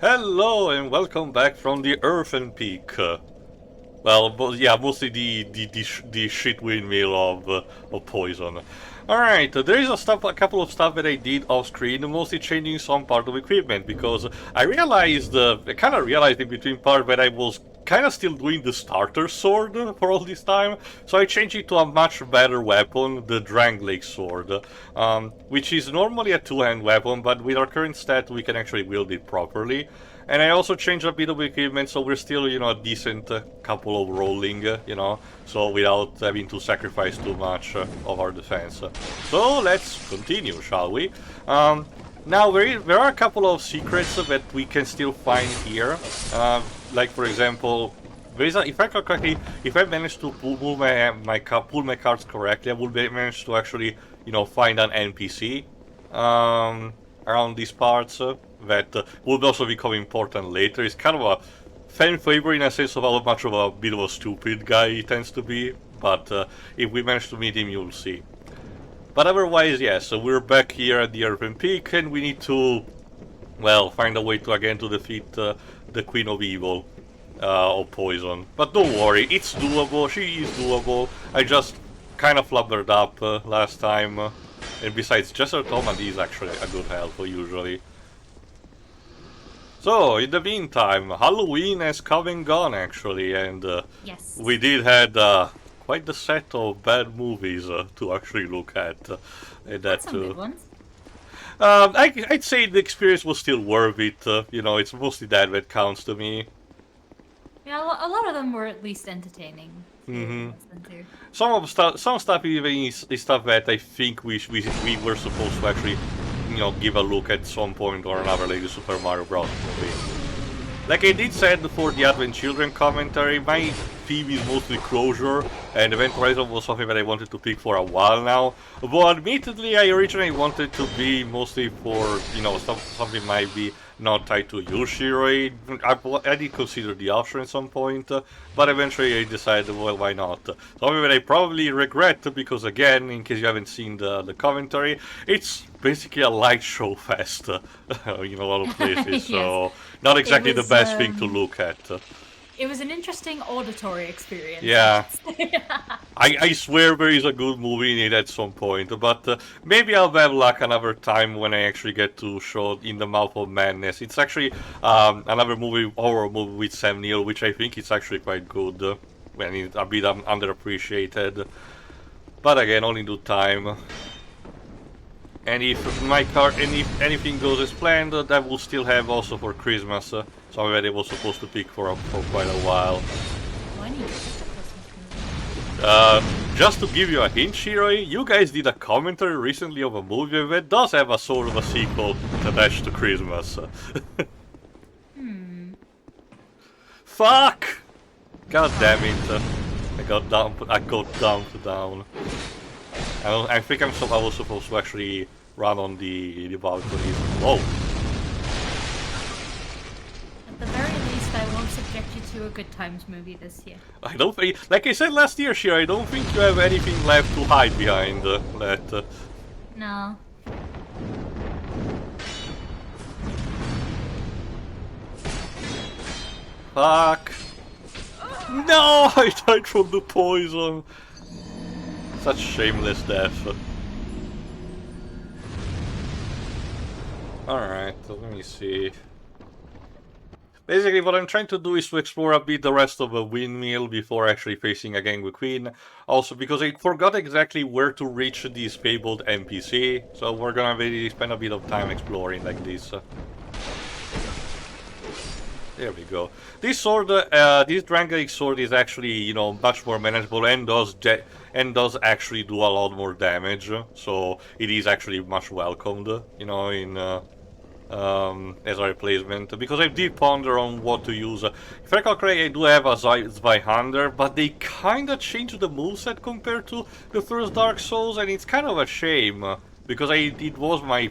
Hello and welcome back from the Earthen Peak. Yeah, mostly the shit windmill of poison. Alright, there is a couple of stuff that I did off screen, mostly changing some part of equipment, because I kind of realized in between part that I was kind of still doing the starter sword for all this time, so I changed it to a much better weapon, the Drangleic sword, which is normally a two-hand weapon, but with our current stat we can actually wield it properly. And I also changed a bit of equipment, so we're still, a decent couple of rolling, so without having to sacrifice too much of our defense. So let's continue, shall we? Now, there are a couple of secrets that we can still find here. Like, for example, if I recall correctly, if I manage to pull my cards correctly, I will manage to actually, find an NPC around these parts that would also become important later. It's kind of a fan favorite in a sense of how much of a bit of a stupid guy he tends to be, but if we manage to meet him, you'll see. But otherwise, yes, so we're back here at the Earthen Peak, and we need to, well, find a way to again to defeat the Queen of Evil, or Poison. But don't worry, it's doable, she is doable. I just kind of flubbered up last time. And besides, Jesser Thomas is actually a good help usually. So, in the meantime, Halloween has come and gone actually, and Yes. we did had quite the set of bad movies to actually look at. And that Some good ones. I'd say the experience was still worth it. It's mostly that counts to me. Yeah, a lot of them were at least entertaining. Some Stuff even is stuff that I think we were supposed to actually, give a look at some point or another, like the Super Mario Bros. Movie. Like I did said for the Advent Children commentary, my theme is mostly closure, and Event Horizon was something that I wanted to pick for a while now. But admittedly, I originally wanted to be mostly for, something might be not tied to Yoshiroi. I did consider the option at some point, but eventually I decided, well, why not? Something that I probably regret, because again, in case you haven't seen the commentary, it's basically a light show fest, a lot of places, Yes. so not exactly the best thing to look at. It was an interesting auditory experience. Yeah. I swear there is a good movie in it at some point, but maybe I'll have luck another time when I actually get to show In the Mouth of Madness. It's actually another horror movie with Sam Neill, which I think is actually quite good, and it's a bit underappreciated. But again, only due time. And if anything goes as planned, that will still have also for Christmas, something that I was supposed to pick for quite a while. Just to give you a hint, Shiroi, you guys did a commentary recently of a movie that does have a sort of a sequel attached to Christmas. Fuck! God damn it! I got dumped down. I think I was supposed to actually run on the balconies. Whoa! At the very least, I won't subject you to a Good Times movie this year. I don't think, like I said last year, Shira, I don't think you have anything left to hide behind that. No. Fuck! No! I died from the poison! Such shameless death. Alright, so let me see. Basically, what I'm trying to do is to explore a bit the rest of the windmill before actually facing a gang with Queen. Also, because I forgot exactly where to reach this fabled NPC, so we're gonna really spend a bit of time exploring like this. There we go. This sword, this Drangleic sword is actually, much more manageable and does actually do a lot more damage. So it is actually much welcomed, in as a replacement. Because I did ponder on what to use. If I recall correctly, I do have a Zweihander, but they kinda changed the moveset compared to the first Dark Souls, and it's kind of a shame because it was one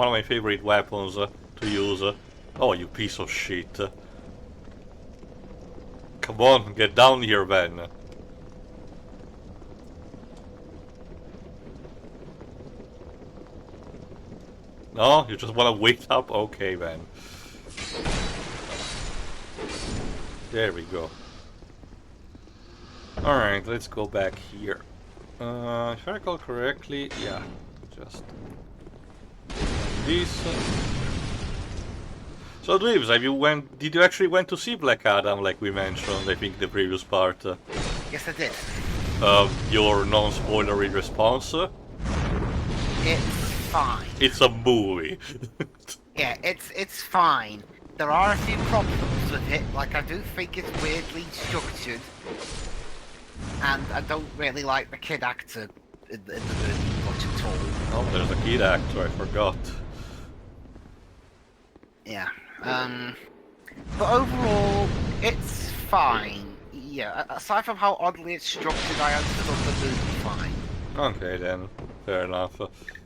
of my favorite weapons to use. Oh, you piece of shit. Come on, get down here, Ben. No? You just want to wait up? Okay, Ben. There we go. Alright, let's go back here. If I recall correctly, yeah, just this. So, Dweebs, did you actually went to see Black Adam, like we mentioned, I think, in the previous part? Yes, I did. Your non-spoilery response? It's fine. It's a movie. Yeah, it's fine. There are a few problems with it, like I do think it's weirdly structured. And I don't really like the kid actor in the movie much at all. Oh, there's a kid actor, I forgot. Yeah. But overall, it's fine. Yeah, aside from how oddly it's structured, I understood the movie fine. Okay then, fair enough.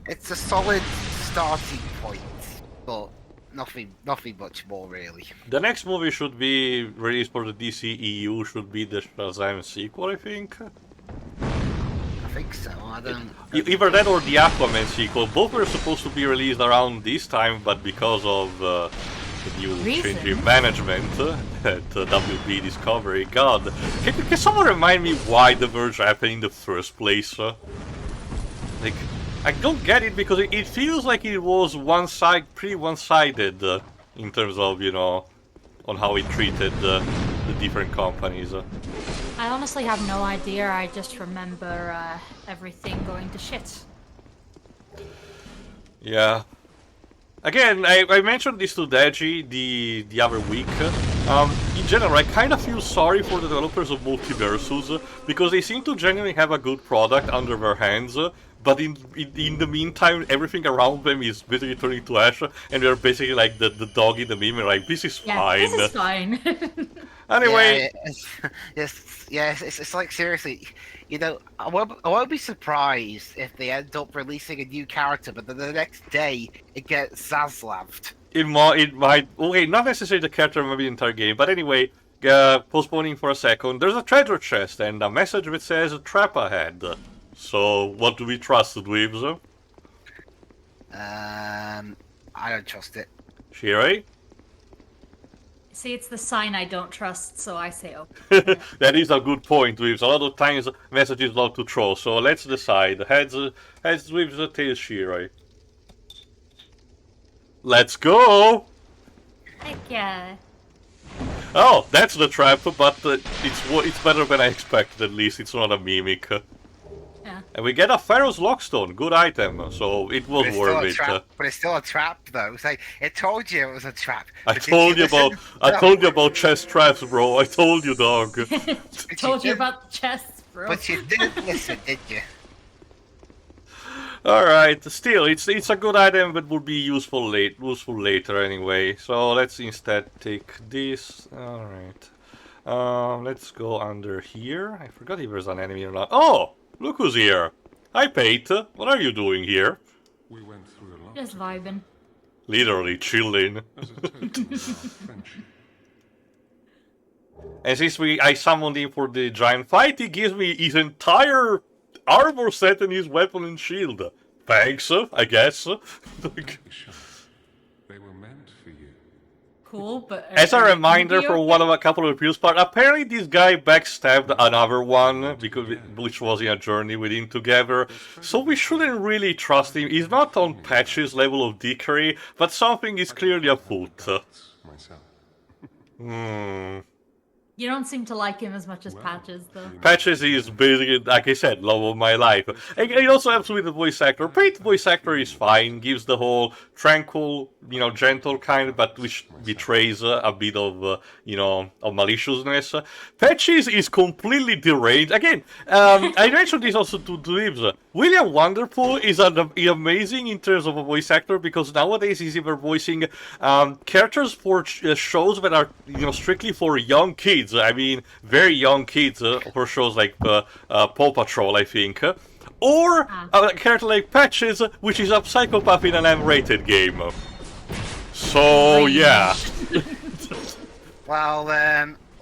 It's a solid starting point, but nothing much more really. The next movie should be released for the DCEU, should be the Shazam sequel, I think. I think so. I don't. Either that or the Aquaman sequel. Both were supposed to be released around this time, but because of the new change in management at WB Discovery, God, can someone remind me why the merge happened in the first place? Like, I don't get it because it feels like it was pretty one-sided in terms of, you know, on how it treated the different companies. I honestly have no idea. I just remember everything going to shit. Yeah. Again, I mentioned this to Deji the other week. In general, I kind of feel sorry for the developers of Multiversus because they seem to genuinely have a good product under their hands. But in the meantime, everything around them is basically turning to ash, and they're basically like the dog in the meme, like, this is fine. This is fine. Anyway. It's like, seriously, you know, I won't be surprised if they end up releasing a new character, but then the next day, it gets Zaslaved. It might, okay, not necessarily the character, maybe the entire game, but anyway, postponing for a second, there's a treasure chest, and a message that says, trap ahead. So, what do we trust, Dweebs? I don't trust it. Shirai? See, it's the sign I don't trust, so I say okay. That is a good point, Dweebs. A lot of times, messages love to troll, so let's decide. Heads Dweebs, tails Shirai. Let's go! Heck yeah. Oh, that's the trap, but it's better than I expected, at least. It's not a mimic. Yeah. And we get a Pharaoh's Lockstone, good item, so it was worth it. But it's still a trap, though. It's like, it told you it was a trap. I told you about chest traps, bro. I told you, dog. I told you about the chests, bro. But you didn't listen, did you? Alright, still, it's a good item, but would be useful later anyway. So let's instead take this. Alright. Let's go under here. I forgot if there's an enemy or not. Oh! Look who's here. Hi, Pate. What are you doing here? We went through a lot. Just vibing. Literally chilling. As a token of friendship. And since I summoned him for the giant fight, he gives me his entire armor set and his weapon and shield. Thanks, I guess. They were meant for you. Cool, but... As a reminder from one of a couple of previous parts, apparently this guy backstabbed another one, which was in a journey with him together, so we shouldn't really trust him. He's not on Patch's level of dickery, but something is clearly afoot. You don't seem to like him as much as Patches, though. Patches is basically, like I said, love of my life. And it also helps with the voice actor. Pate's voice actor is fine, gives the whole tranquil, you know, gentle kind, but which betrays a bit of, you know, of maliciousness. Patches is completely deranged. Again, I mentioned this also to Dweebs. William Wonderful is amazing in terms of a voice actor because nowadays he's even voicing characters for shows that are, you know, strictly for young kids. I mean, very young kids for shows like Paw Patrol, I think. Or a character like Patches, which is a psychopath in an M-rated game. So, yeah. Well,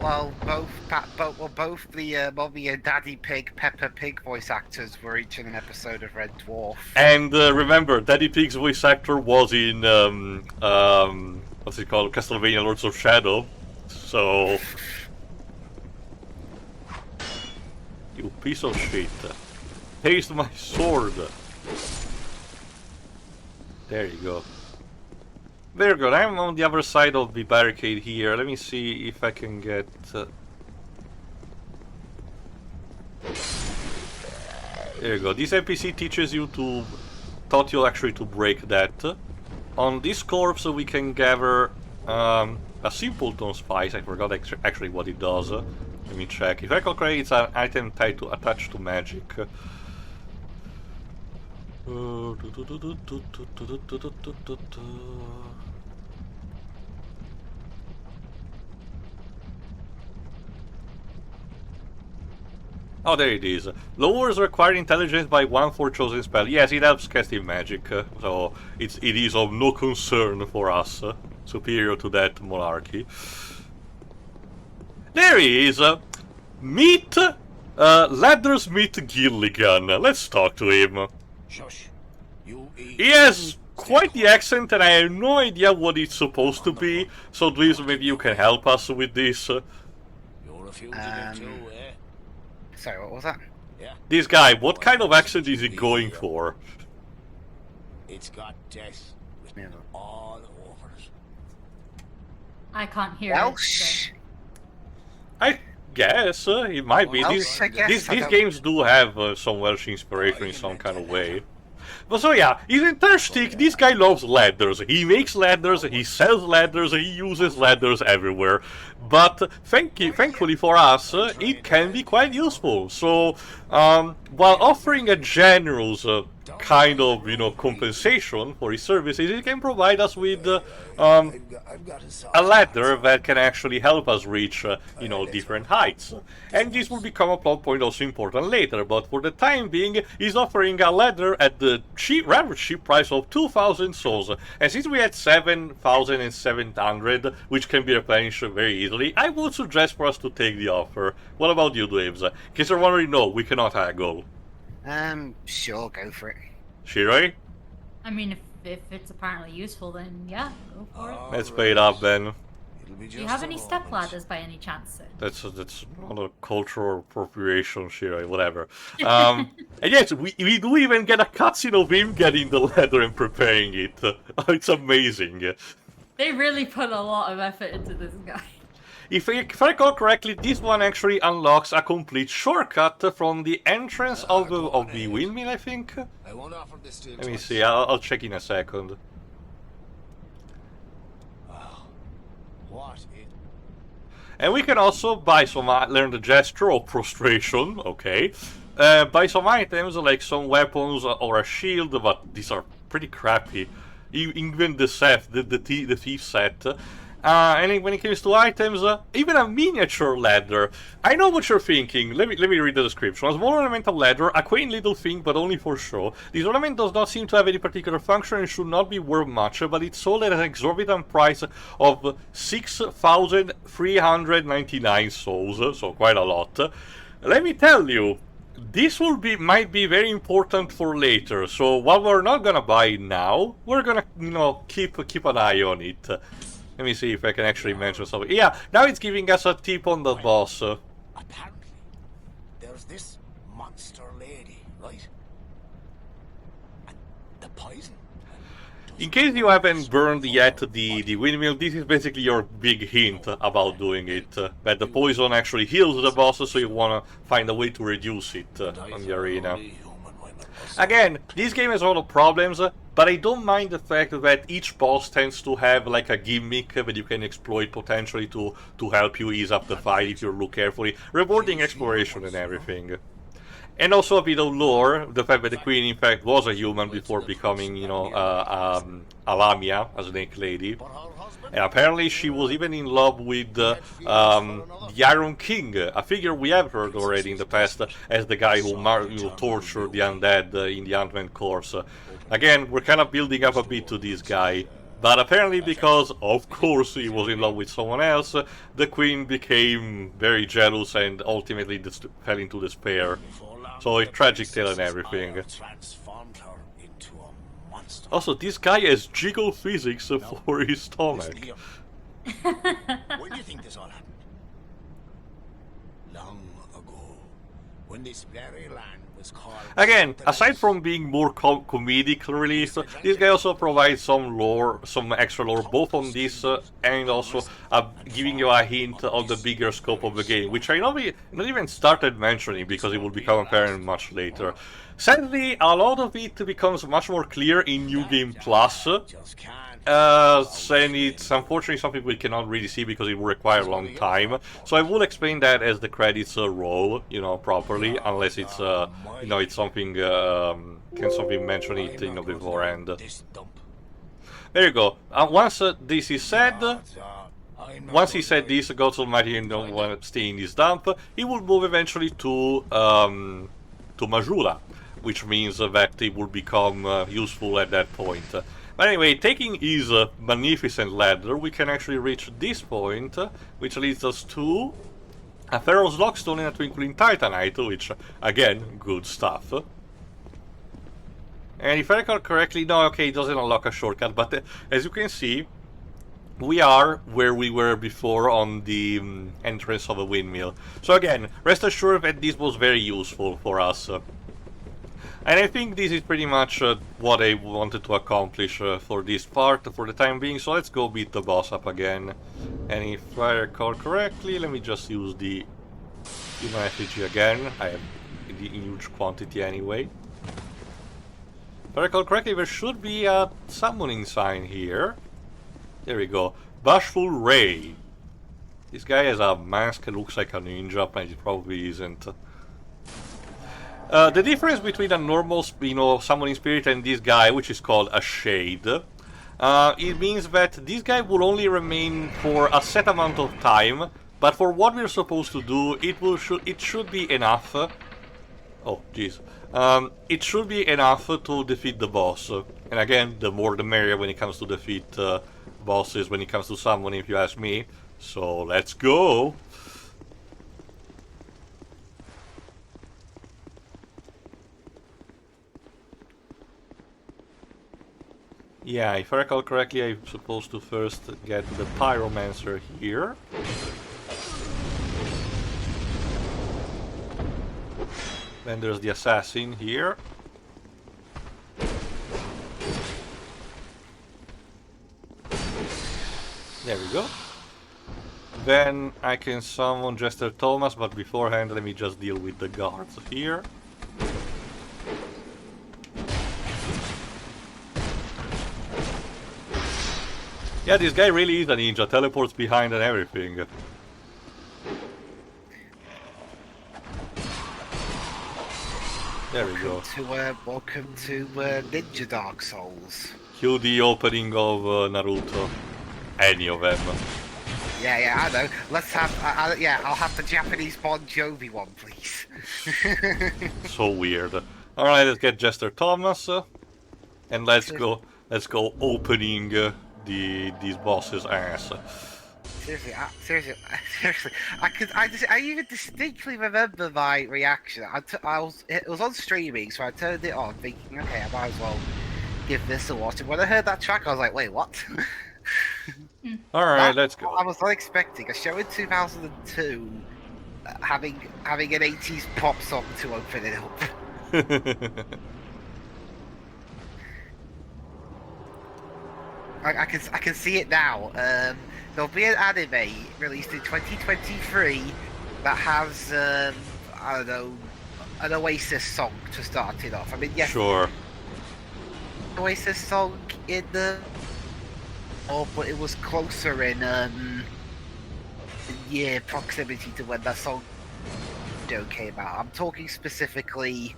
both the Mommy and Daddy Pig, Peppa Pig voice actors were each in an episode of Red Dwarf. And remember, Daddy Pig's voice actor was in, what's it called, Castlevania Lords of Shadow. So, You piece of shit. Taste my sword. There you go. Very good. I'm on the other side of the barricade here. Let me see if I can get... There you go. This NPC teaches you to... taught you actually to break that. On this corpse we can gather a simpleton spice. I forgot actually what it does. Let me check. If I recall correctly, it's an item tied to attached to magic. Oh, there it is. Lowers required intelligence by 1 for chosen spell. Yes, it helps casting magic, so it is of no concern for us. Superior to that monarchy. There he is. Meet Ladders meet Gilligan. Let's talk to him. Shush. He has quite the accent and I have no idea what it's supposed to be, so please maybe you can help us with this. You're a fugitive too, eh? Sorry, what was that? Yeah. This guy, what kind of accent is he going for? It's got death written all over it. I can't hear Welsh? it. I guess it might be. Welsh, I guess. These games do have some Welsh inspiration in some kind of way. But so yeah, his entire shtick, this guy loves ladders. He makes ladders, he sells ladders, he uses ladders everywhere. But thankfully for us, it can be quite useful. So, while offering a generous kind of, compensation for his services, it can provide us with a ladder that can actually help us reach, different heights. And this will become a plot point also important later, but for the time being, he's offering a ladder at the rather cheap price of 2,000 souls. And since we had 7,700, which can be replenished very easily, I would suggest for us to take the offer. What about you, Dwaves? In case you're wondering, no, we cannot haggle. Sure, go for it. Shiroi? I mean, if it's apparently useful, then yeah, go for it. Let's pay it up then. Do you have any stepladders by any chance, sir? That's not a cultural appropriation, Shiroi, whatever. And yes, we do even get a cutscene of him getting the ladder and preparing it. It's amazing. They really put a lot of effort into this guy. If I recall correctly, this one actually unlocks a complete shortcut from the entrance of the windmill, I think? I won't offer this to you. Let me see, I'll check in a second. What? And we can also buy some, learn the gesture of prostration, okay. Buy some items like some weapons or a shield, but these are pretty crappy. Even the set, the thief set. And when it comes to items, even a miniature ladder. I know what you're thinking. Let me read the description. A small ornamental ladder, a quaint little thing, but only for show. This ornament does not seem to have any particular function and should not be worth much, but it's sold at an exorbitant price of 6,399 souls, so quite a lot. Let me tell you, this might be very important for later. So while we're not gonna buy it now, we're gonna keep an eye on it. Let me see if I can actually mention something. Yeah, now it's giving us a tip on the boss. Apparently, there's this monster lady, right? And the poison. In case you haven't burned yet the windmill, this is basically your big hint about doing it. That the poison actually heals the boss, so you wanna find a way to reduce it on the arena. Again, this game has a lot of problems, but I don't mind the fact that each boss tends to have like a gimmick that you can exploit potentially to help you ease up the fight if you look carefully, rewarding exploration and everything. And also a bit of lore, the fact that the queen in fact was a human before becoming, a Lamia, a snake lady. And apparently she was even in love with the Iron King, a figure we have heard already in the past as the guy who tortured the undead in the Ant-Man course. Again, we're kind of building up a bit to this guy. But apparently because, of course, he was in love with someone else, the queen became very jealous and ultimately fell into despair. So a tragic tale and everything. Also, this guy has jiggle physics for his stomach. When do you think this all happened? Long ago, when this very land was called... Again, aside from being more comedic release, this guy also provides some lore, some extra lore, both on this and also giving you a hint of the bigger scope of the game, which I not even started mentioning because it will become apparent much later. Sadly, a lot of it becomes much more clear in New Game Plus, and it's unfortunately something we cannot really see because it will require a long time. So I will explain that as the credits roll, you know, properly, unless it's, you know, it's something, can something mention it, you know, beforehand. There you go. Once this is said, once he said this, God's Almighty, you know, want to stay in this dump, he will move eventually to Majula, which means that it will become useful at that point. But anyway, taking his magnificent ladder, we can actually reach this point, which leads us to a Pharaoh's Lockstone and a Twinkling Titanite, which, again, good stuff. And if I recall correctly, no, okay, it doesn't unlock a shortcut, but as you can see, we are where we were before on the entrance of a windmill. So again, rest assured that this was very useful for us. And I think this is pretty much what I wanted to accomplish for this part for the time being, so let's go beat the boss up again. And if I recall correctly, let me just use the human effigy again. I have the huge quantity anyway. If I recall correctly, there should be a summoning sign here. There we go. Bashful Ray. This guy has a mask that looks like a ninja, but it probably isn't. The difference between a normal, you know, summoning spirit and this guy, which is called a shade, it means that this guy will only remain for a set amount of time, but for what we're supposed to do, it should be enough. Oh, jeez. It should be enough to defeat the boss. And again, the more the merrier when it comes to defeat bosses, when it comes to summoning, if you ask me. So let's go. Yeah, if I recall correctly, I'm supposed to first get the Pyromancer here. Then there's the Assassin here. There we go. Then I can summon Jester Thomas, but beforehand let me just deal with the guards here. Yeah, this guy really is a ninja, teleports behind and everything. There we go. Welcome to Ninja Dark Souls. Cue the opening of Naruto. Any of them. Yeah, I know. Let's have, yeah, I'll have the Japanese Bon Jovi one, please. So weird. Alright, let's get Jester Thomas. And let's go opening these bosses' ass. Seriously, I even distinctly remember my reaction. It was on streaming, so I turned it on, thinking, okay, I might as well give this a watch. And when I heard that track, I was like, wait, what? Alright, let's go. I was not expecting a show in 2002 having an 80s pop song to open it up. I can see it now. There'll be an anime released in 2023 that has I don't know, an Oasis song to start it off. I mean, yes, sure. Oasis song in the but it was closer in year proximity to when that song came out. I'm talking specifically,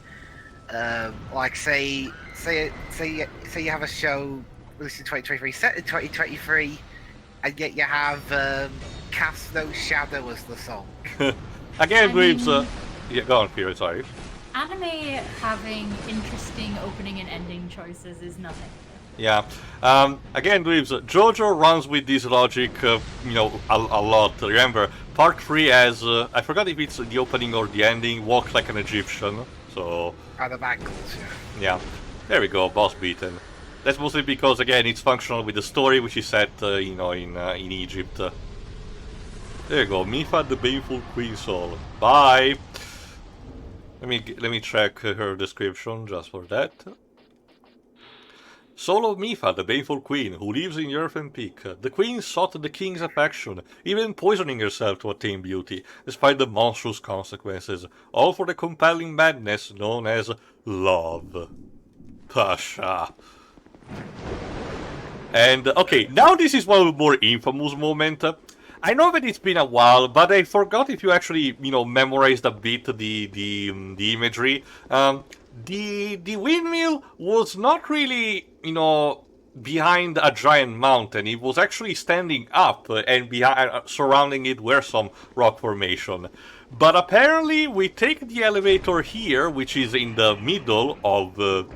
like say you have a show released in 2023, set in 2023, and yet you have Cast No Shadow as the song. Again, Dreams. Yeah, go on, Peter. Sorry. Anime having interesting opening and ending choices is nothing. Yeah. Again, Dreams. JoJo runs with this logic, you know, a lot. Remember, Part 3 has I forgot if it's the opening or the ending. Walk like an Egyptian. So. Out of ankles, yeah. Yeah. There we go. Boss beaten. That's mostly because, again, it's functional with the story, which is set, you know, in Egypt. There you go, Mifa the Baneful Queen Soul. Bye! Let me check her description just for that. Soul of Mifa, the Baneful Queen, who lives in Earthen Peak. The Queen sought the King's affection, even poisoning herself to attain beauty, despite the monstrous consequences, all for the compelling madness known as love. Pasha. And, okay, now this is one of the more infamous moments. I know that it's been a while, but I forgot if you actually, memorized a bit the imagery. The windmill was not really, behind a giant mountain. It was actually standing up, and behind, surrounding it were some rock formation. But apparently, we take the elevator here, which is in the middle of the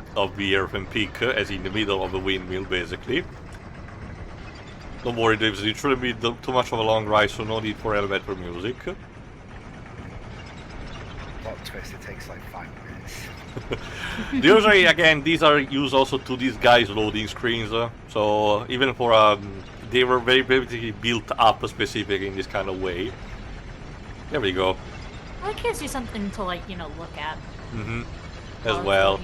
Earthen Peak, as in the middle of the windmill, basically. Don't worry, Davis, it shouldn't be too much of a long ride, so no need for elevator music. Plot twist, it takes like 5 minutes. Usually, again, these are used also to these guys' loading screens, so even for they were very basically built up specifically in this kind of way. There we go. Well, it gives you something to, like, look at. As well.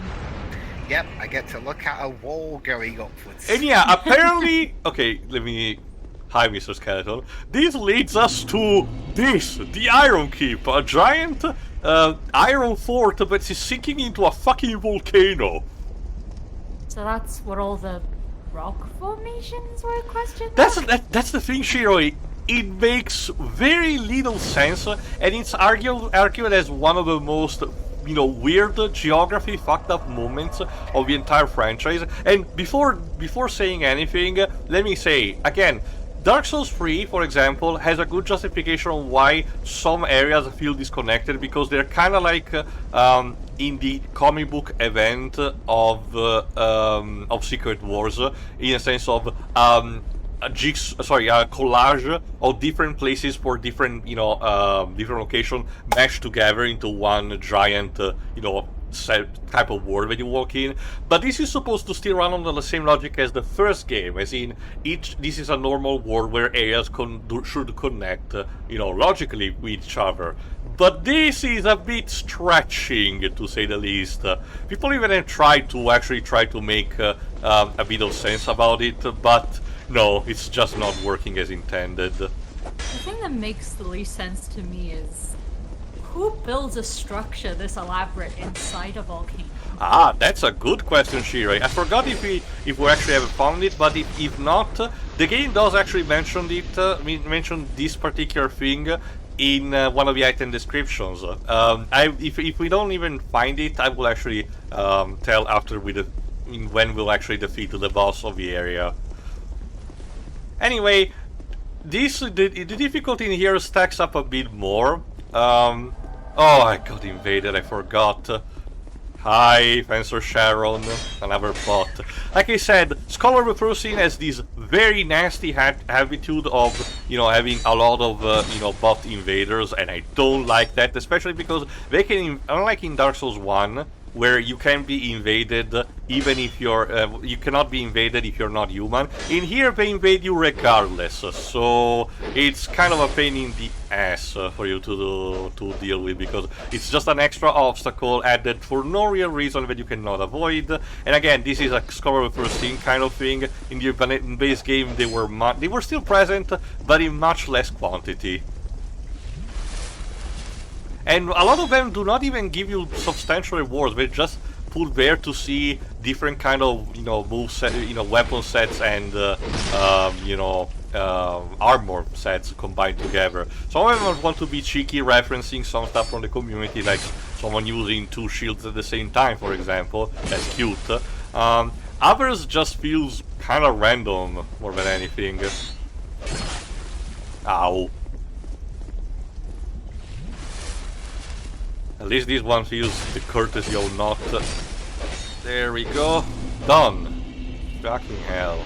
Yep, I get to look at a wall going upwards. And yeah, apparently... Okay, let me... Hi, Mr. Skeleton. This leads us to this, the Iron Keep, a giant iron fort that is sinking into a fucking volcano. So that's what all the rock formations were questioned? That's the thing, Shiroi. It makes very little sense, and it's argued as one of the most, weird geography fucked up moments of the entire franchise. And before saying anything, let me say again, Dark Souls 3, for example, has a good justification on why some areas feel disconnected, because they're kind of like in the comic book event of Secret Wars, in a sense of a collage of different places for different, different locations mashed together into one giant, type of world when you walk in. But this is supposed to still run on the same logic as the first game, as in this is a normal world where areas should connect, logically with each other. But this is a bit stretching, to say the least. People even have tried to make a bit of sense about it, but no, it's just not working as intended. The thing that makes the least sense to me is, who builds a structure this elaborate inside a volcano? Ah, that's a good question, Shirai. I forgot if we actually have found it, but if not, the game does actually mention this particular thing in one of the item descriptions. If we don't even find it, I will actually tell after when we'll actually defeat the boss of the area. Anyway, the difficulty in here stacks up a bit more. Oh, I got invaded, I forgot. Hi, Fencer Sharon, another bot. Like I said, Scholar Befrusin has this very nasty habitude of, having a lot of, bot invaders, and I don't like that, especially because they can, unlike in Dark Souls 1, where you can be invaded even if you're you cannot be invaded if you're not human. In here they invade you regardless, so it's kind of a pain in the ass for you to deal with, because it's just an extra obstacle added for no real reason that you cannot avoid. And again, this is a Scholar of First Thing kind of thing. In the base game they were still present, but in much less quantity. And a lot of them do not even give you substantial rewards. They just put there to see different kind of, move set, weapon sets and, armor sets combined together. Some of them want to be cheeky, referencing some stuff from the community, like someone using 2 shields at the same time, for example. That's cute. Others just feels kind of random more than anything. Ow. At least this one feels the courtesy of not. There we go. Done. Fucking hell.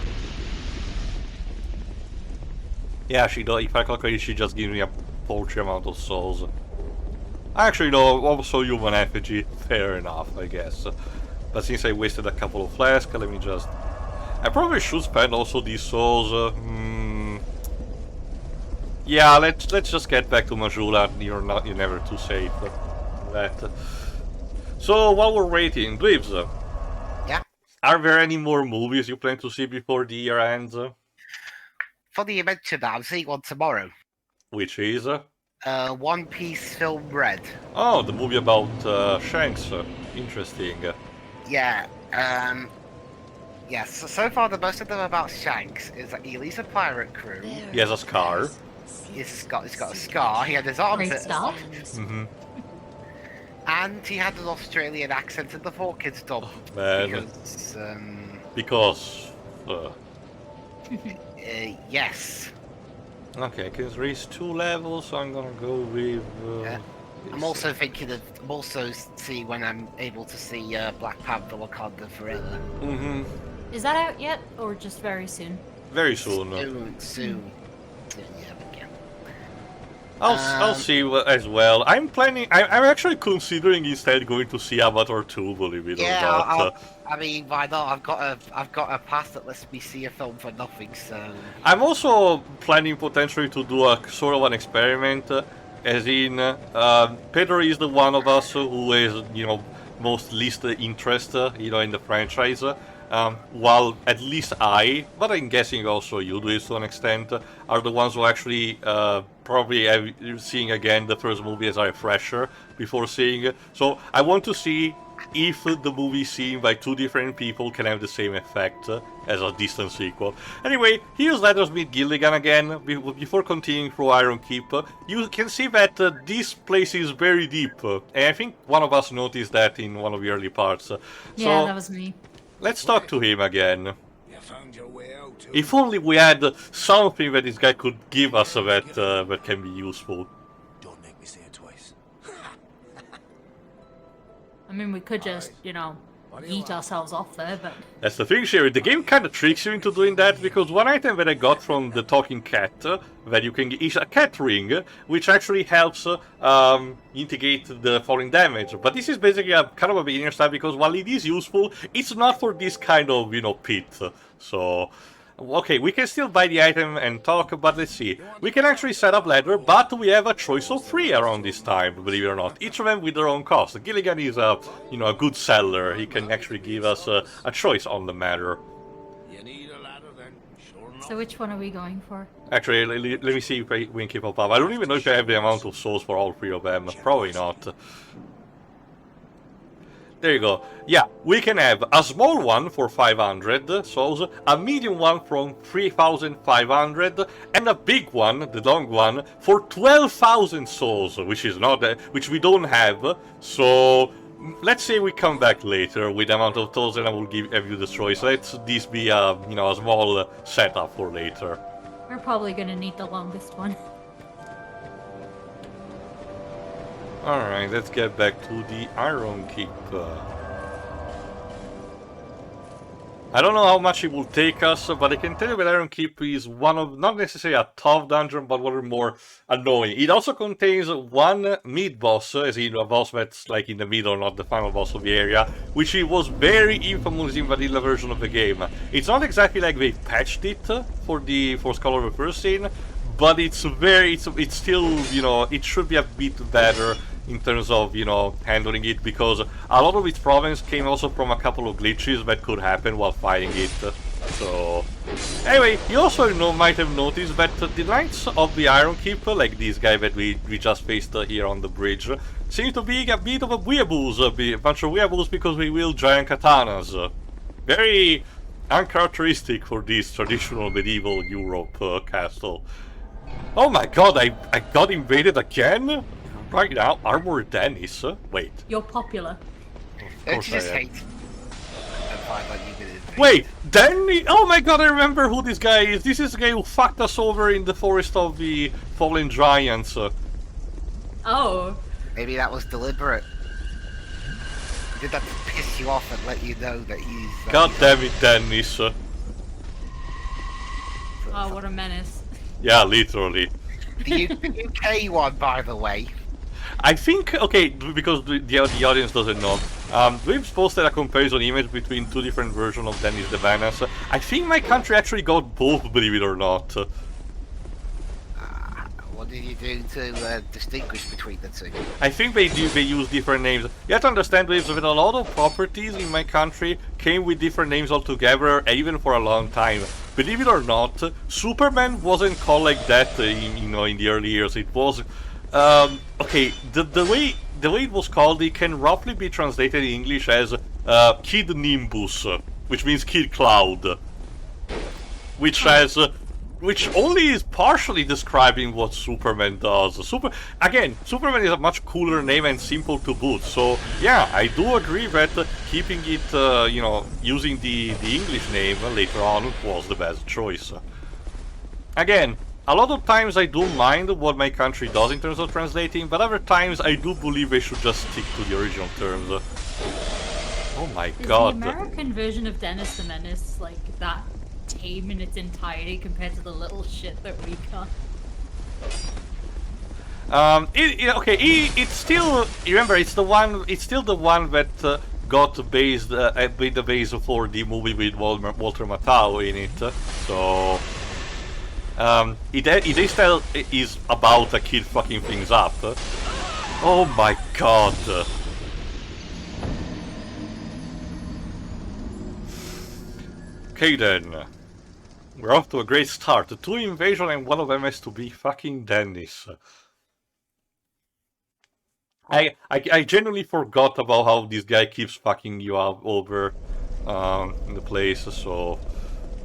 Yeah, she does. If I calculate, she just gives me a paltry amount of souls. Actually, no, also human effigy. Fair enough, I guess. But since I wasted a couple of flasks, let me just. I probably should spend also these souls. Yeah, let's just get back to Majula. You're never too safe. That. So while we're waiting, Dweebs, Yeah. are there any more movies you plan to see before the year ends? Funny you mentioned that. I'm seeing one tomorrow. Which is? One Piece film Red. Oh, the movie about Shanks. Interesting. Yeah. Yes. So far, the most of them about Shanks is that he leads a pirate crew. He has a scar. He's got a scar. He had his arm Great bit start. off, Mm-hmm. and he had an Australian accent in the 4Kids dub. Man. Because, Because. yes. Okay, I can raise 2 levels, so I'm gonna go with. I'm also thinking of see when I'm able to see Black Panther: Wakanda Forever. Mm-hmm. Is that out yet, or just very soon? Very soon. Soon. Yeah, we can. I'll see as well. I'm planning. I'm actually considering instead going to see Avatar 2, believe it or not. I mean, why not? I've got a pass that lets me see a film for nothing. So I'm also planning potentially to do a sort of an experiment, as in Pedro is the one of us who is, most least interest, in the franchise. While at least I, but I'm guessing also you do this to an extent, are the ones who actually probably seeing again the first movie as a refresher before seeing. So I want to see if the movie seen by 2 different people can have the same effect as a distant sequel. Anyway, here's Let Us Meet Gilligan again. Before continuing through Iron Keep, you can see that this place is very deep, and I think one of us noticed that in one of the early parts. Yeah, So that was me. let's talk to him again. You found your way out too. If only we had something that this guy could give us that can be useful. Don't make me say it twice. I mean, we could just, yeet ourselves off there, but... That's the thing, Sherry. The game kind of tricks you into doing that, because one item that I got from the talking cat that you can get is a cat ring, which actually helps mitigate the falling damage. But this is basically a kind of a beginner style, because while it is useful, it's not for this kind of, pit. So... Okay, we can still buy the item and talk, but let's see. We can actually set up ladder, but we have a choice of 3 around this time, believe it or not. Each of them with their own cost. Gilligan is a good seller. He can actually give us a choice on the matter. You need a ladder then, sure enough. So which one are we going for? Actually, let me see if we can keep up. I don't even know if I have the amount of souls for all 3 of them. Probably not. There you go. Yeah, we can have a small one for 500 souls, a medium one from 3,500, and a big one, the long one, for 12,000 souls, which is not which we don't have. So let's say we come back later with the amount of tools, and I will give you the choice. Let this be a a small setup for later. We're probably gonna need the longest one. Alright, let's get back to the Iron Keep. I don't know how much it will take us, but I can tell you that Iron Keep is one of, not necessarily a tough dungeon, but one of the more annoying. It also contains one mid-boss, as in a boss that's like in the middle, not the final boss of the area, which it was very infamous in vanilla version of the game. It's not exactly like they patched it for Scholar of the First Sin, but it's still, it should be a bit better in terms of, handling it, because a lot of its problems came also from a couple of glitches that could happen while fighting it. So, anyway, you also might have noticed that the Knights of the Iron Keep, like this guy that we just faced here on the bridge, seem to be a bit of a weeaboos, a bunch of weeaboos, because we wield giant katanas. Very uncharacteristic for this traditional medieval Europe castle. Oh my god, I got invaded again? Right now, Armored Dennis. Wait. You're popular. Don't you just hate and find out you did it? Wait, Denny? Oh my god, I remember who this guy is. This is the guy who fucked us over in the Forest of the Fallen Giants. Oh. Maybe that was deliberate. He did that to piss you off and let you know that he's... God damn it, Dennis. Oh, what a menace. Yeah, literally. The UK one, by the way. I think, okay, because the audience doesn't know, we've posted a comparison image between 2 different versions of Dennis the Menace. I think my country actually got both, believe it or not. What did you do to distinguish between the two? I think they use different names. You have to understand, Waves, that a lot of properties in my country came with different names altogether, even for a long time. Believe it or not, Superman wasn't called like that in the early years. It was okay. The way it was called, it can roughly be translated in English as Kid Nimbus, which means Kid Cloud, which only is partially describing what Superman does. Superman is a much cooler name and simple to boot. So yeah, I do agree that keeping it, using the English name later on was the best choice. Again, a lot of times I do mind what my country does in terms of translating, but other times I do believe they should just stick to the original terms. Oh my god. Is the American version of Dennis the Menace like that tame in its entirety compared to the little shit that we got? It's still, remember, it's still the one that got based the base for the movie with Walter Matthau in it. So it still is about a kid fucking things up. Oh my god. Okay then. We're off to a great start. 2 invasion and one of them has to be fucking Dennis. I genuinely forgot about how this guy keeps fucking you up over in the place, so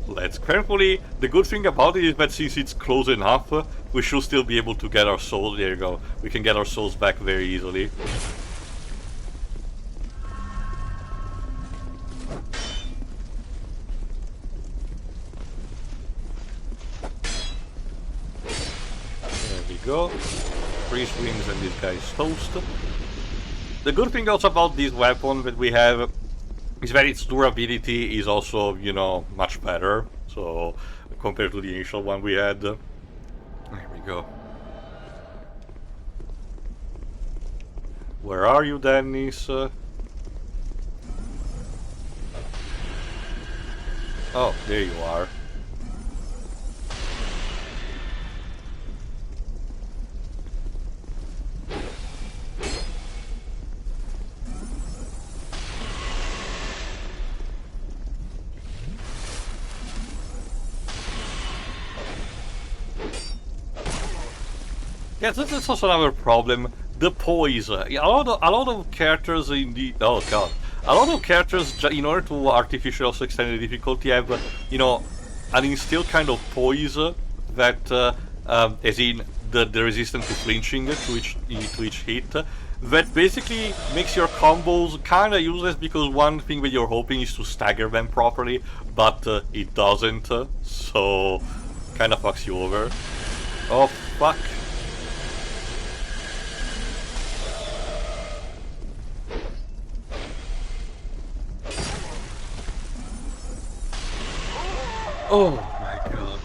let's carefully. The good thing about it is that since it's close enough, we should still be able to get our souls. There you go. We can get our souls back very easily. Go. Freeze wings and this guy is toast. The good thing also about this weapon that we have is that its durability is also, much better. So, compared to the initial one we had. There we go. Where are you, Dennis? Oh, there you are. Yeah, that's also another problem. The poise. A lot of characters in the a lot of characters in order to artificially extend the difficulty have an instilled kind of poise that as in the resistance to flinching to each hit. That basically makes your combos kind of useless because one thing that you're hoping is to stagger them properly, but it doesn't. So kind of fucks you over. Oh fuck. Oh my god.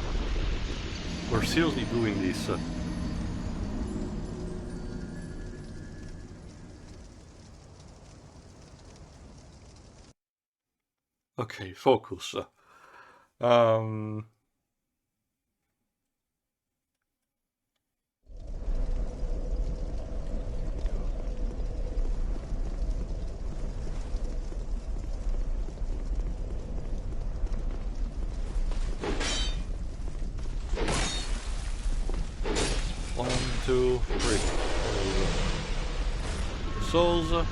We're seriously doing this. Okay, focus. One, two, three. Souls.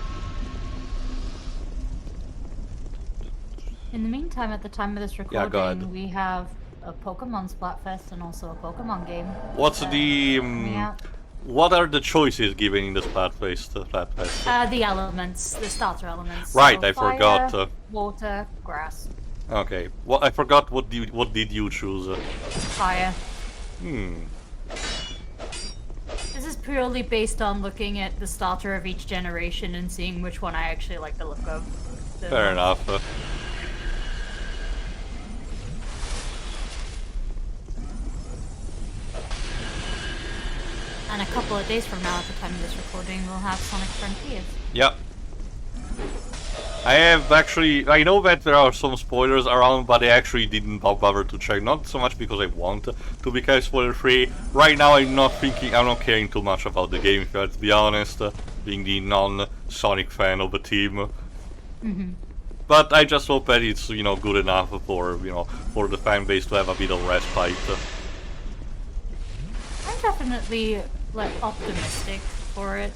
In the meantime, at the time of this Yeah, go recording, ahead. we have a Pokemon Splatfest and also a Pokemon game. What's the coming out. what are the choices given in the Splatfest? The elements, the starter elements. Right, So I fire, forgot. Water, grass. Okay, well, I forgot what did you choose? Fire. Hmm. This is purely based on looking at the starter of each generation and seeing which one I actually like the look of. Fair enough. And a couple of days from now, at the time of this recording, we'll have Sonic Frontiers. Yep. I have actually, I know that there are some spoilers around, but I actually didn't bother to check. Not so much because I want to be kind of spoiler free. Right now I'm not caring too much about the game, if I have to be honest, being the non-Sonic fan of the team. But I just hope that it's, you know, good enough for, you know, for the fan base to have a bit of respite. I'm definitely like optimistic for it.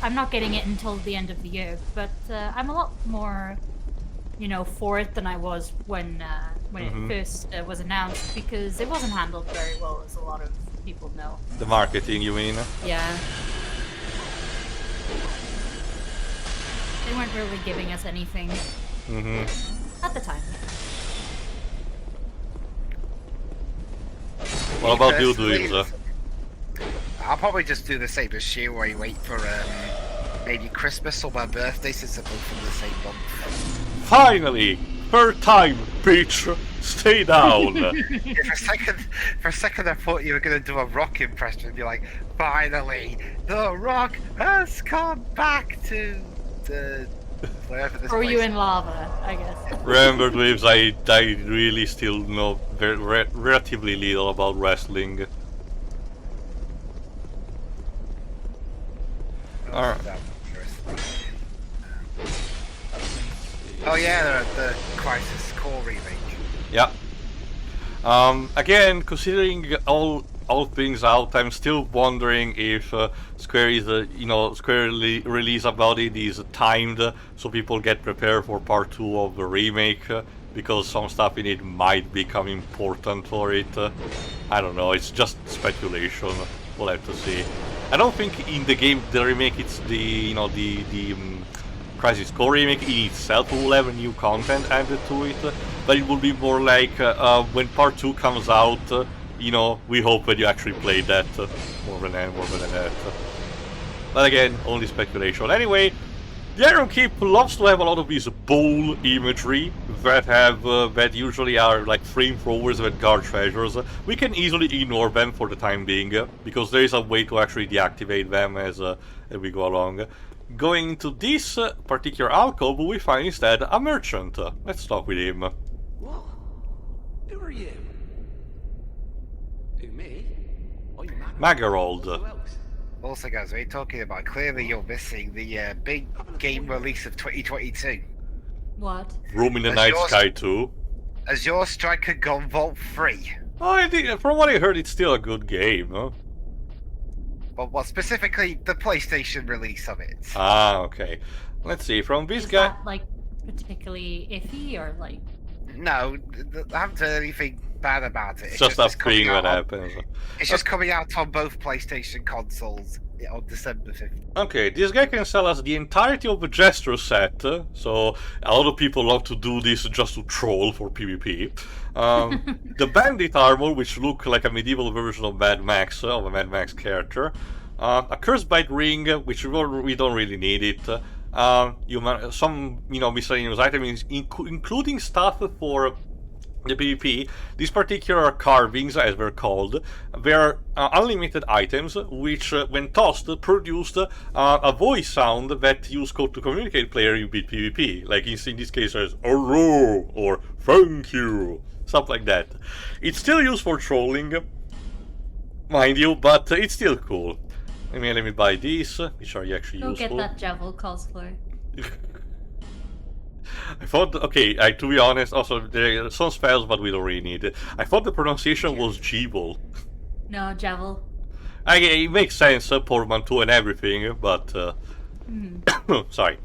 I'm not getting it until the end of the year, but I'm a lot more, you know, for it than I was when it first was announced, because it wasn't handled very well, as a lot of people know. The marketing, you mean? Yeah. They weren't really giving us anything. At the time. What about you, Dweebs? I'll probably just do the same as you, where you wait for maybe Christmas or my birthday, since they're both from the same month. Finally! Third time, bitch! Stay down! Yeah, for a second I thought you were going to do a Rock impression and be like, finally, the Rock has come back to the... wherever this Throw place you is. in lava, I guess. Remember, Dweebs, I really still know relatively little about wrestling. Alright. Oh yeah, the Crisis Core remake. Yeah. Again, considering all things out, I'm still wondering if Square is, Square release about it is timed so people get prepared for part 2 of the remake, because some stuff in it might become important for it. I don't know, it's just speculation. We'll have to see. I don't think in the game, the remake, it's the Crisis Core remake in itself will have new content added to it, but it will be more like when part 2 comes out, you know, we hope that you actually play that more than that. But again, only speculation. Anyway, the Iron Keep loves to have a lot of these bowl imagery that usually are like flamethrowers that guard treasures. We can easily ignore them for the time being, because there is a way to actually deactivate them as we go along. Going into this particular alcove, we find instead a merchant. Let's talk with him. What? Who are you? Who, me? I'm Magarold. Who else? Also, guys, what are you talking about? Clearly, you're missing the big game release of 2022. What? Room in the As Night yours- Sky 2. Azure Striker Gun Vault 3. Oh, I think, from what I heard, it's still a good game, huh? But well, specifically the PlayStation release of it. Ah, okay. Let's see, from this Is guy... that like particularly iffy, or like? No, I haven't heard anything bad about it. It's just a it's coming thing that out on- happens. It's just coming out on both PlayStation consoles on December 5th. Okay, this guy can sell us the entirety of the gesture set, so a lot of people love to do this just to troll for PvP. The bandit armor, which look like a medieval version of Mad Max, of a Mad Max character. A Cursed Bite ring, which we don't really need it. Some, miscellaneous items, including stuff for the PvP. These particular carvings, as they're called, they're unlimited items, which, when tossed, produced a voice sound that you code to communicate player you beat PvP. Like in this case, there's "hello" or "thank you," stuff like that. It's still used for trolling, mind you, but it's still cool. Let me buy these, which are actually Go useful. get that Javel cosplay. I thought, okay, to be honest, also, there are some spells, but we don't really need it. I thought the pronunciation was Jeeble. No, Javel. It makes sense, portmanteau and everything, but, sorry.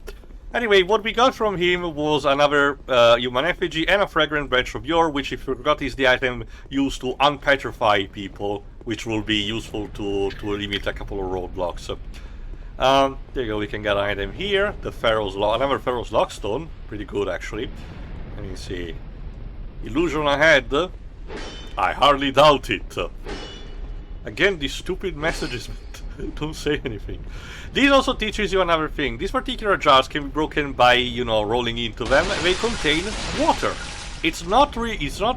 Anyway, what we got from him was another human effigy and a fragrant branch of yore, which, if you forgot, is the item used to unpetrify people, which will be useful to limit a couple of roadblocks. There you go, we can get an item here, the another Pharaoh's Lockstone, pretty good actually. Let me see. Illusion ahead? I hardly doubt it. Again, these stupid messages don't say anything. This also teaches you another thing. These particular jars can be broken by, rolling into them. They contain water. it's not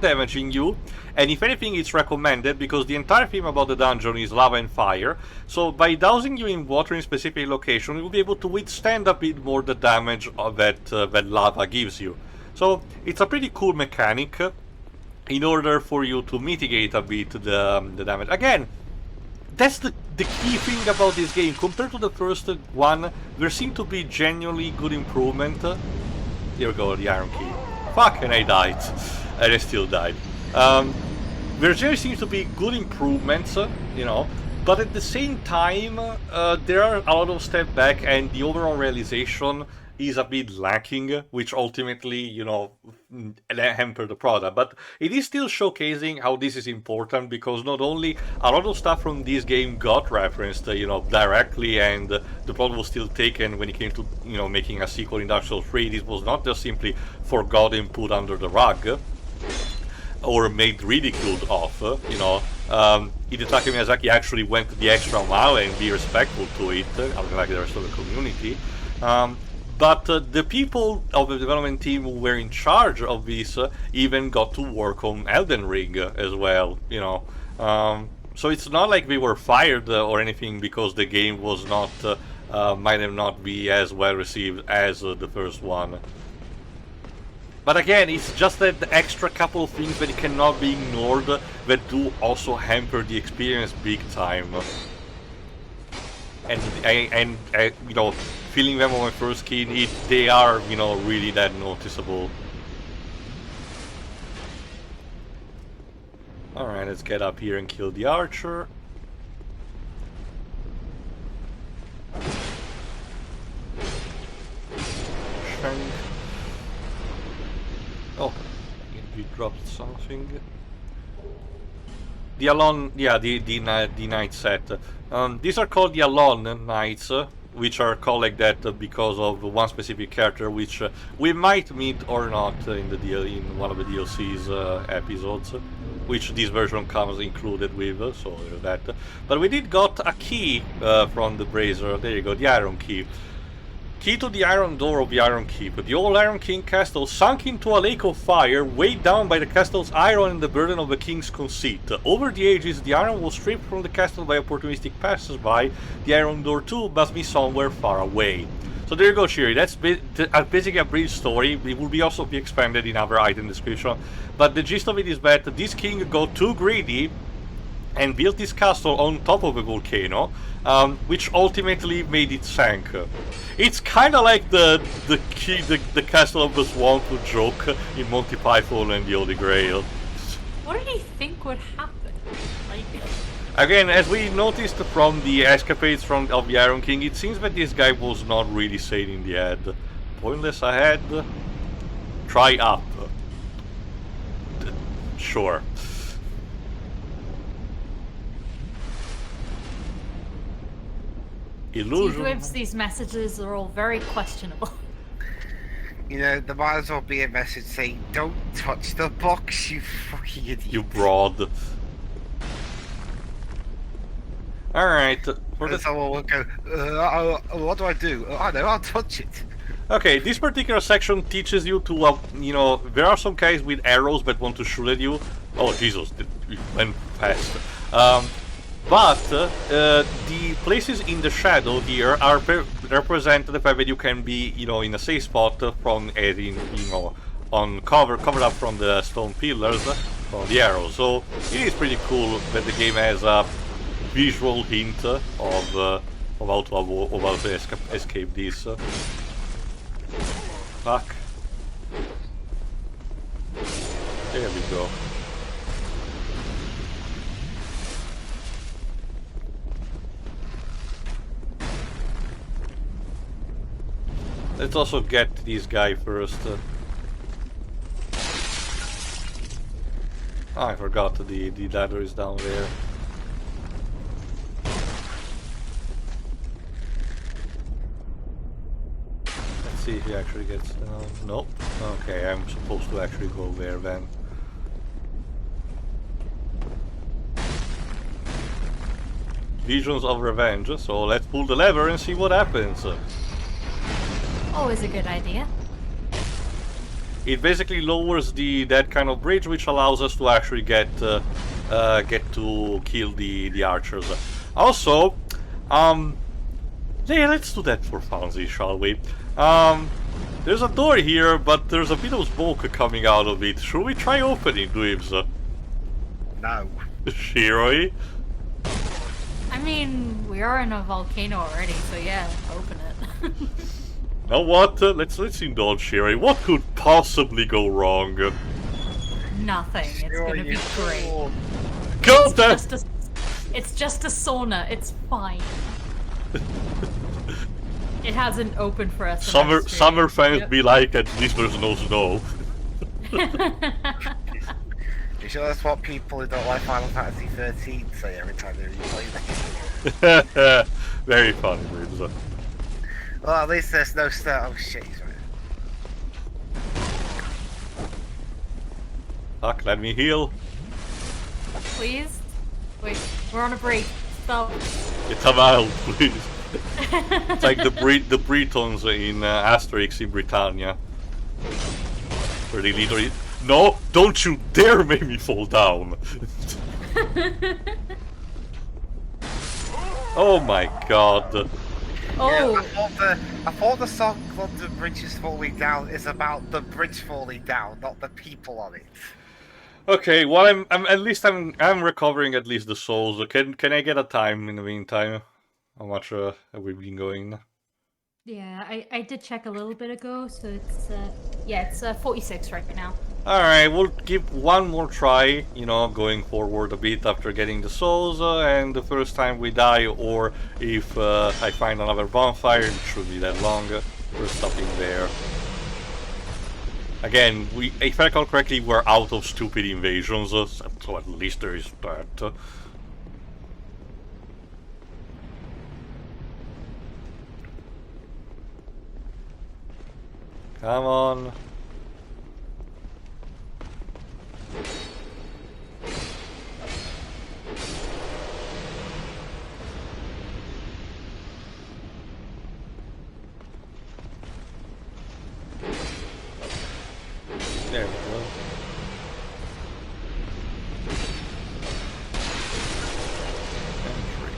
damaging you, and if anything it's recommended because the entire theme about the dungeon is lava and fire, so by dousing you in water in specific location you will be able to withstand a bit more the damage of that lava gives you. So it's a pretty cool mechanic in order for you to mitigate a bit the damage. Again, that's the key thing about this game. Compared to the first one, there seem to be genuinely good improvement. Here we go, the iron key. Fuck, and I died. And I still died. There generally seems to be good improvements, you know, but at the same time, there are a lot of step back, and the overall realization is a bit lacking, which ultimately, you know, hamper the product. But it is still showcasing how this is important, because not only a lot of stuff from this game got referenced, you know, directly, and the product was still taken when it came to, you know, making a sequel in Dark Souls 3. This was not just simply forgotten, put under the rug, or made ridiculed of, you know. Hidetaka Miyazaki actually went the extra mile and be respectful to it, unlike the rest of the community. But the people of the development team who were in charge of this even got to work on Elden Ring as well, you know. So it's not like we were fired or anything because the game was not, might have not be as well received as the first one. But again, it's just that the extra couple of things that cannot be ignored that do also hamper the experience big time. And you know, feeling them on my first skin, they are, you know, really that noticeable. Alright, let's get up here and kill the archer. Shank. Oh, we dropped something. The Alon, yeah, the knight set. These are called the Alon knights, which are called like that because of one specific character, which we might meet or not in one of the DLC's episodes, which this version comes included with. So that. But we did got a key from the brazier. There you go, the iron key. Key to the iron door of the Iron Keep. The old Iron King castle sunk into a lake of fire, weighed down by the castle's iron and the burden of the king's conceit. Over the ages, the iron was stripped from the castle by opportunistic passers-by. The iron door too must be somewhere far away. So there you go, Shiri. That's basically a brief story. It will be also be expanded in other item description. But the gist of it is that this king got too greedy and built this castle on top of a volcano, which ultimately made it sink. It's kind of like the castle of the swamp joke in Monty Python and the Holy Grail. What did he think would happen? Like, again, as we noticed from the escapades of the Iron King, it seems that this guy was not really sane in the head. Pointless ahead. Try up. Sure. Illusion. T-Whips, these messages are all very questionable. You know, there might as well be a message saying, "Don't touch the box, you fucking idiot." You broad. Alright. And someone will go, what do I do? I know, I'll touch it. Okay, this particular section teaches you to, you know, there are some guys with arrows that want to shoot at you. Oh, Jesus, it went fast. But the places in the shadow here are represent the fact that you can be, you know, in a safe spot from heading, you know, covered up from the stone pillars from the arrows. So it is pretty cool that the game has a visual hint of how to escape this. Fuck. There we go. Let's also get this guy first. Oh, I forgot the ladder is down there. Let's see if he actually gets down. Nope. Okay, I'm supposed to actually go there then. Visions of revenge, so let's pull the lever and see what happens. Always a good idea. it basically lowers that kind of bridge, which allows us to actually get to kill the archers. Also, yeah, let's do that for funsies, shall we? There's a door here, but there's a bit of smoke coming out of it. Should we try opening, Dweebs? No. Shiroi? I mean, we are in a volcano already, so yeah, open it. You know what? Let's indulge Shiroi. What could possibly go wrong? Nothing. It's gonna be great. God damn! It's just a sauna. It's fine. It hasn't opened for us. Summer fans be like, at least there's no snow. You sure that's what people who don't like Final Fantasy 13 say every time they replay the game? Very funny, Dweebs. Well, at least there's no snow. Oh shit, he's right. Fuck, let me heal. Please? Wait, we're on a break. Stop. It's a while, please. It's like the Britons in Asterix in Britannia. Where they literally... No! Don't you dare make me fall down! Oh my god. Oh! Yeah, I thought the song called The Bridge is Falling Down is about the bridge falling down, not the people on it. Okay, well I'm at least I'm recovering at least the souls. Can I get a time in the meantime? How much have we been going? Yeah, I did check a little bit ago, so it's yeah, it's 46 right now. Alright, we'll give one more try, you know, going forward a bit after getting the souls, and the first time we die, or if I find another bonfire, it shouldn't be that long, we're stopping there. Again, if I recall correctly, we're out of stupid invasions, so at least there is that. Come on. There we go. Entry.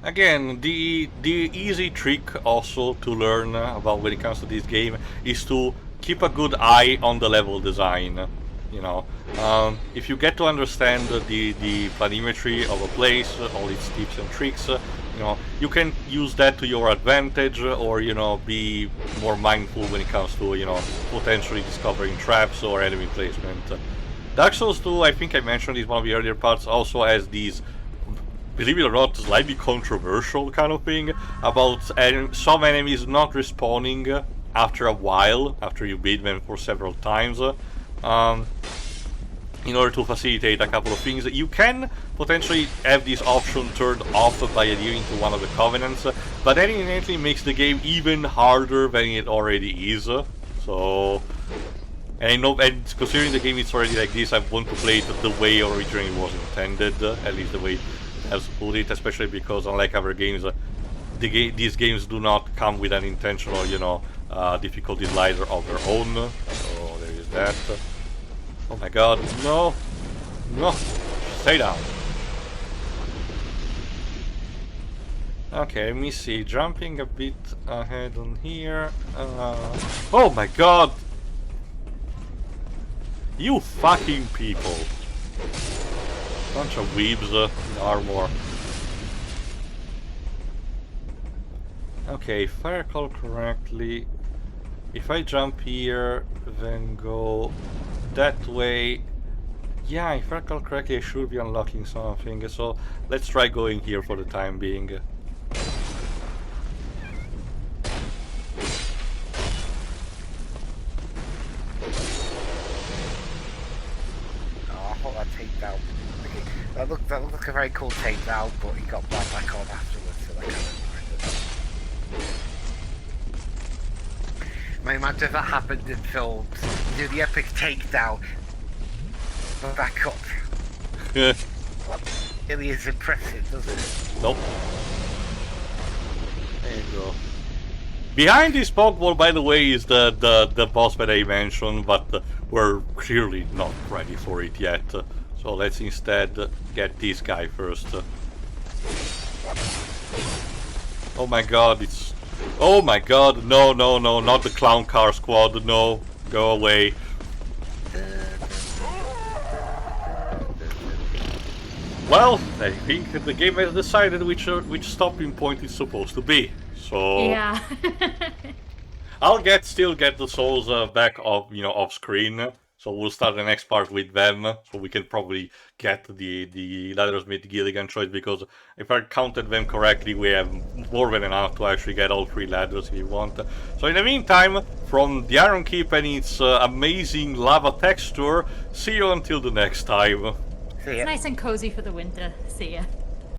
Again, the easy trick also to learn about when it comes to this game is to keep a good eye on the level design. You know, if you get to understand the planimetry of a place, all its tips and tricks, you know, you can use that to your advantage, or, you know, be more mindful when it comes to, you know, potentially discovering traps or enemy placement. Dark Souls 2, I think I mentioned in one of the earlier parts, also has these, believe it or not, slightly controversial kind of thing about some enemies not respawning after a while, after you beat them for several times. In order to facilitate a couple of things, you can potentially have this option turned off by adhering to one of the covenants, but that innately makes the game even harder than it already is. So, and I know, and considering the game is already like this, I want to play it the way originally it was intended, at least the way it has put it, especially because unlike other games, these games do not come with an intentional, you know, difficulty slider of their own. So there is that. Oh my god, no! No! Stay down! Okay, let me see, jumping a bit ahead on here. Oh my god! You fucking people! Bunch of weebs in armor. Okay, if I recall correctly, if I jump here, then go that way, yeah, if I recall correctly, I should be unlocking something, so let's try going here for the time being. Oh, I thought that takedown. Okay, that looked like a very cool takedown, but he got back on afterwards, so that kind of I imagine if that happened in films, you do the epic takedown, but back up. Yeah. Really is impressive, doesn't it? Nope. There you go. Behind this pog wall, by the way, is the boss that I mentioned, but we're clearly not ready for it yet. So let's instead get this guy first. Oh my god, it's... Oh my god, no, no, no, not the clown car squad, no, go away. Well, I think the game has decided which stopping point is supposed to be. So Yeah. I'll still get the souls back off screen. So we'll start the next part with them. So we can probably get the Laddersmith Gilligan choice, because if I counted them correctly, we have more than enough to actually get all 3 ladders if you want. So in the meantime, from the Iron Keep and its amazing lava texture, see you until the next time. See ya. It's nice and cozy for the winter. See ya.